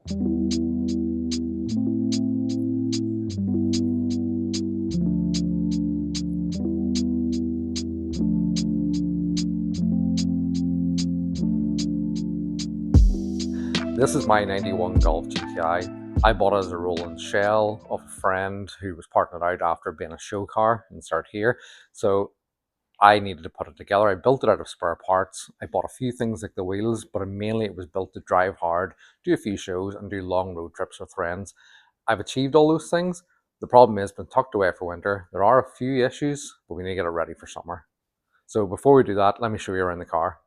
This is my 91 Golf GTI. I bought it as a rolling shell of a friend who was parting it out after being a show car and started here. So I needed to put it together. I built it out of spare parts. I bought a few things like the wheels, but mainly it was built to drive hard, do a few shows, and do long road trips with friends. I've achieved all those things. The problem is, been tucked away for winter. There are a few issues, but we need to get it ready for summer. So before we do that, let me show you around the car.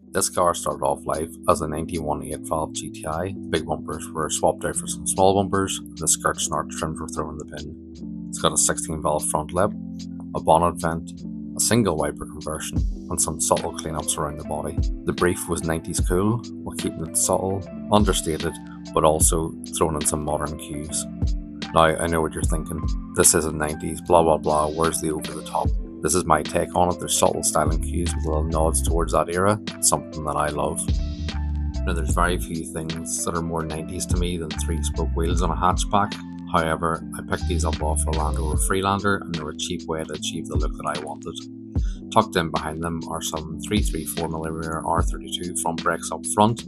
This car started off life as a 91 8-valve GTI. The big bumpers were swapped out for some small bumpers, and the skirt snort trims were thrown in the bin. It's got a 16-valve front lip, a bonnet vent, a single wiper conversion, and some subtle cleanups around the body. The brief was 90s cool, while keeping it subtle, understated, but also thrown in some modern cues. Now, I know what you're thinking. This isn't 90s, blah blah blah, where's the over the top? This is my take on it. There's subtle styling cues with little nods towards that era. It's something that I love. Now, there's very few things that are more 90s to me than 3-spoke wheels on a hatchback. However, I picked these up off a Land Rover Freelander, and they were a cheap way to achieve the look that I wanted. Tucked in behind them are some 334mm R32 front brakes up front,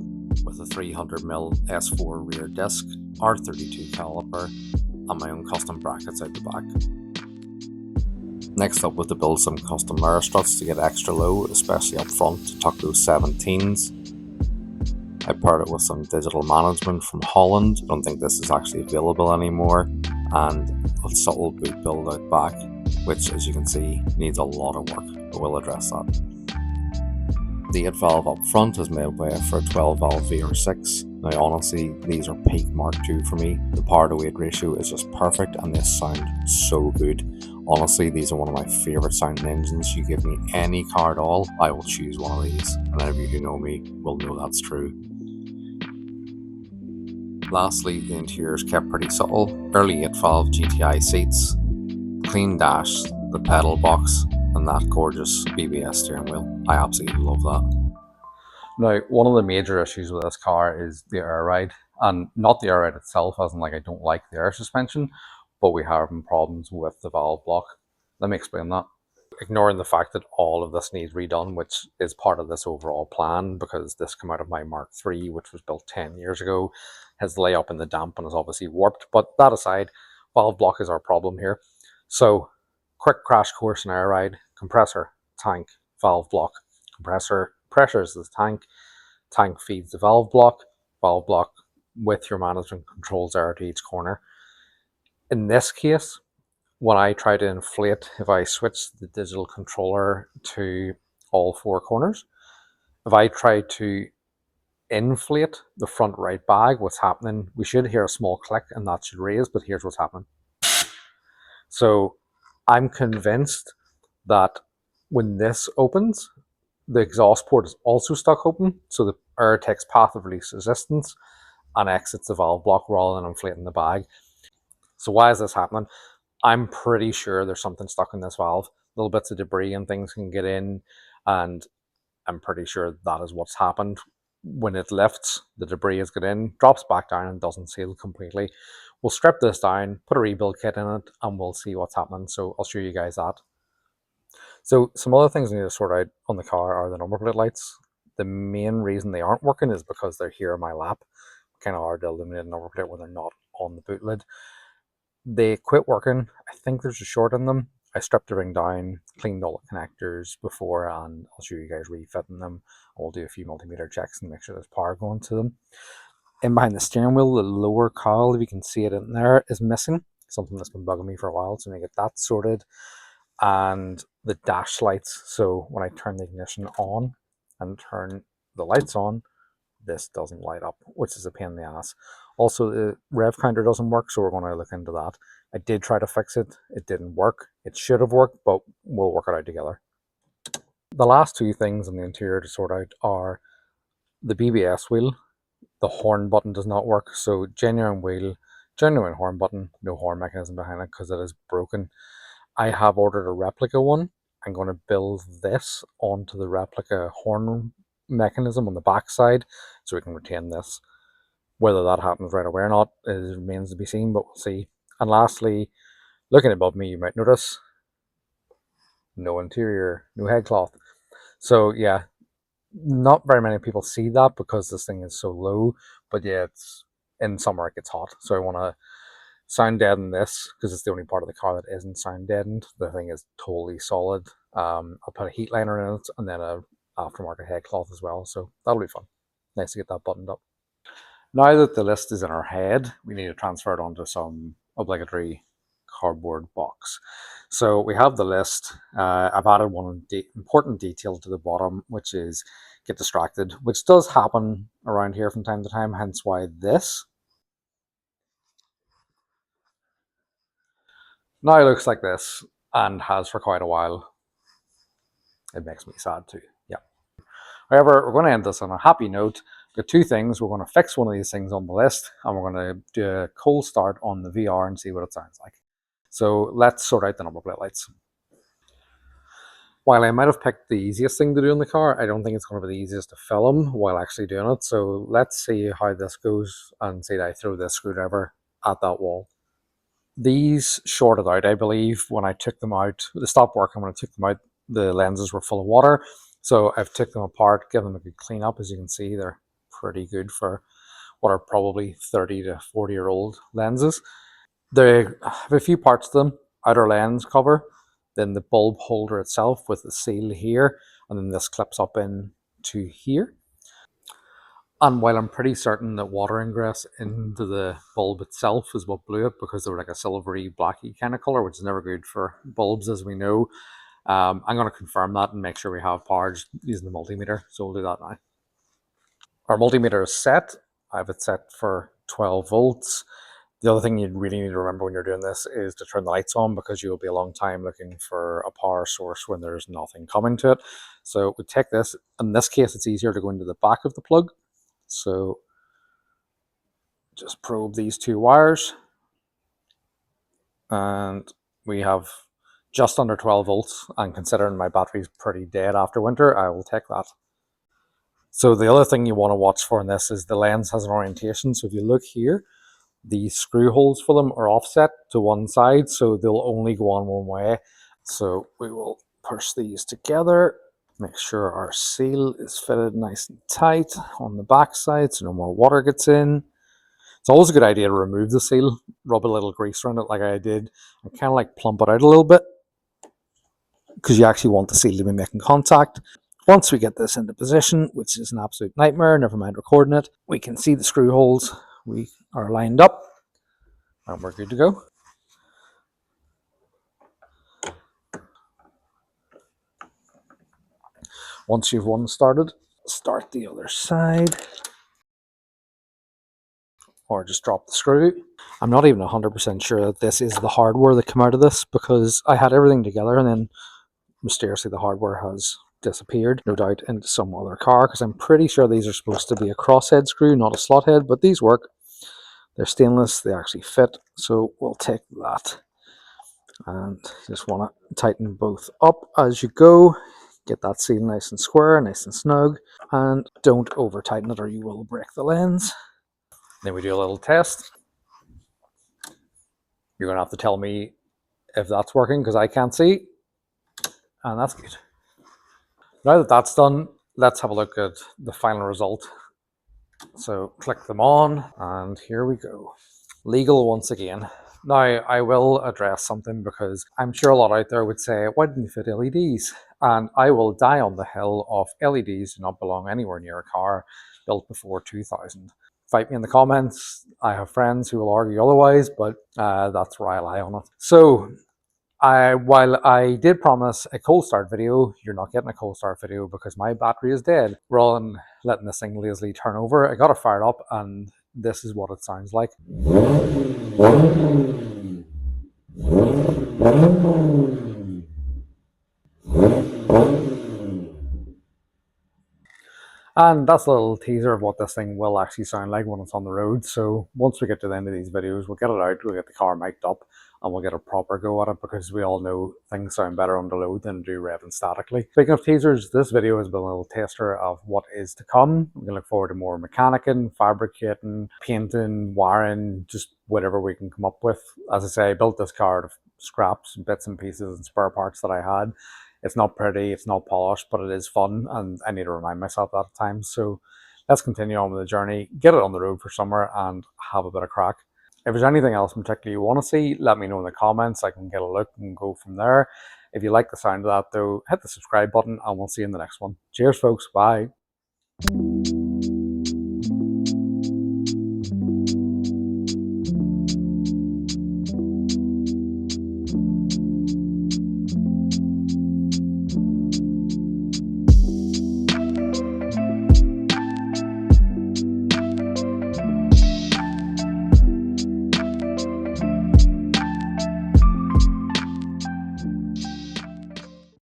with a 300mm S4 rear disc, R32 caliper, and my own custom brackets out the back. Next up was to build some custom mirror struts to get extra low, especially up front to tuck those 17s. I paired it with some digital management from Holland. I don't think this is actually available anymore, and a subtle boot build out back, which as you can see needs a lot of work, but we'll address that. The 8-valve up front is made way for a 12-valve VR6. Now honestly, these are peak Mark II for me. The power to weight ratio is just perfect and they sound so good. Honestly, these are one of my favourite sounding engines. You give me any car at all, I will choose one of these. And any of you who know me will know that's true. Lastly, the interior is kept pretty subtle. Early 8-valve GTI seats, clean dash, the pedal box, and that gorgeous BBS steering wheel. I absolutely love that. Now, one of the major issues with this car is the air ride, and not the air ride itself, as in like I don't like the air suspension, but we have problems with the valve block. Let me explain that. Ignoring the fact that all of this needs redone, which is part of this overall plan, because this came out of my Mark III, which was built 10 years ago, has lay up in the damp and is obviously warped. But that aside, valve block is our problem here. So, quick crash course in air ride: compressor, tank, valve block. Compressor pressures the tank feeds the valve block with your management controls air to each corner. In this case, when I try to inflate, if I switch the digital controller to all 4 corners, if I try to inflate the front right bag, what's happening, we should hear a small click and that should raise, but here's what's happening. So I'm convinced that when this opens, the exhaust port is also stuck open, so the air takes path of least resistance and exits the valve block rather than inflating the bag. So why is this happening? I'm pretty sure there's something stuck in this valve. Little bits of debris and things can get in, and I'm pretty sure that is what's happened. When it lifts, the debris has got in, drops back down and doesn't seal completely. We'll strip this down, put a rebuild kit in it, and we'll see what's happening. So I'll show you guys that. So some other things I need to sort out on the car are the number plate lights. The main reason they aren't working is because they're here in my lap. Kind of hard to illuminate a number plate when they're not on the boot lid. They quit working. I think there's a short in them. I stripped the ring down, cleaned all the connectors before, and I'll show you guys refitting them. We'll do a few multimeter checks and make sure there's power going to them. In behind the steering wheel, the lower cowl, if you can see it in there, is missing. Something that's been bugging me for a while, so I'm going to get that sorted. And the dash lights, so when I turn the ignition on and turn the lights on, this doesn't light up, which is a pain in the ass. Also, the rev counter doesn't work, so we're going to look into that. I did try to fix it. It didn't work. It should have worked, but we'll work it out together. The last 2 things in the interior to sort out are the BBS wheel. The horn button does not work, so genuine wheel, genuine horn button, no horn mechanism behind it because it is broken. I have ordered a replica one. I'm going to build this onto the replica horn mechanism on the back side so we can retain this. Whether that happens right away or not remains to be seen, but we'll see. And lastly, looking above me, you might notice no interior, no headcloth. So yeah, not very many people see that because this thing is so low. But yeah, it's in summer it gets hot, so I want to sound deaden this because it's the only part of the car that isn't sound deadened. The thing is totally solid. I'll put a heat liner in it and then a aftermarket headcloth as well, so that'll be fun. Nice to get that buttoned up. Now that the list is in our head, we need to transfer it onto some obligatory cardboard box. So we have the list. I've added one important detail to the bottom, which is get distracted, which does happen around here from time to time, hence why this now looks like this and has for quite a while. It makes me sad too. Yeah. However, we're going to end this on a happy note. We've got two things. We're going to fix one of these things on the list, and we're going to do a cold start on the VR and see what it sounds like. So let's sort out the number plate lights. While I might have picked the easiest thing to do in the car, I don't think it's going to be the easiest to film while actually doing it. So let's see how this goes and say that I throw this screwdriver at that wall. These shorted out, I believe, when I took them out. They stopped working when I took them out. The lenses were full of water. So I've took them apart, given them a good clean up. As you can see, they're pretty good for what are probably 30 to 40-year-old lenses. They have a few parts to them. Outer lens cover, then the bulb holder itself with the seal here, and then this clips up into here. And while I'm pretty certain that water ingress into the bulb itself is what blew it, because they were like a silvery blacky kind of color, which is never good for bulbs, as we know. I'm going to confirm that and make sure we have power using the multimeter. So we'll do that now. Our multimeter is set. I have it set for 12 volts. The other thing you really need to remember when you're doing this is to turn the lights on, because you'll be a long time looking for a power source when there's nothing coming to it. So we take this. In this case, it's easier to go into the back of the plug. So just probe these two wires, and we have just under 12 volts, and considering my battery's pretty dead after winter, I will take that. So the other thing you want to watch for in this is the lens has an orientation. So if you look here, the screw holes for them are offset to one side, so they'll only go on one way. So we will push these together, make sure our seal is fitted nice and tight on the back side so no more water gets in. It's always a good idea to remove the seal, rub a little grease around it like I did, and kind of like plump it out a little bit, because you actually want the seal to be making contact. Once we get this into position, which is an absolute nightmare, never mind recording it, we can see the screw holes. We are lined up and we're good to go. Once you've one started, start the other side, or just drop the screw. I'm not even 100% sure that this is the hardware that came out of this, because I had everything together and then mysteriously the hardware has disappeared, no doubt into some other car, because I'm pretty sure these are supposed to be a crosshead screw, not a slot head, but these work. They're stainless, they actually fit, so we'll take that. And you just want to tighten both up as you go. Get that seal nice and square, nice and snug, and don't over tighten it or you will break the lens. Then we do a little test. You're going to have to tell me if that's working, because I can't see, and that's good. Now that that's done, let's have a look at the final result. So click them on, and here we go. Legal once again. Now, I will address something, because I'm sure a lot out there would say, why didn't you fit LEDs? And I will die on the hill of LEDs do not belong anywhere near a car built before 2000. Fight me in the comments. I have friends who will argue otherwise, but that's where I lie on it. So, while I did promise a cold start video, you're not getting a cold start video because my battery is dead. Rather than letting this thing lazily turn over, I got it fired up, and this is what it sounds like. And that's a little teaser of what this thing will actually sound like when it's on the road. So once we get to the end of these videos, we'll get it out, we'll get the car mic'd up, and we'll get a proper go at it, because we all know things sound better under load than do revving statically. Speaking of teasers, this video has been a little taster of what is to come. We can look forward to more mechanicking, fabricating, painting, wiring, just whatever we can come up with. As I say, I built this car out of scraps, bits and pieces and spare parts that I had. It's not pretty, it's not polished, but it is fun, and I need to remind myself that at times. So let's continue on with the journey, get it on the road for summer, and have a bit of crack. If there's anything else in particular you want to see, let me know in the comments. I can get a look and go from there. If you like the sound of that, though, hit the subscribe button, and we'll see you in the next one. Cheers, folks. Bye.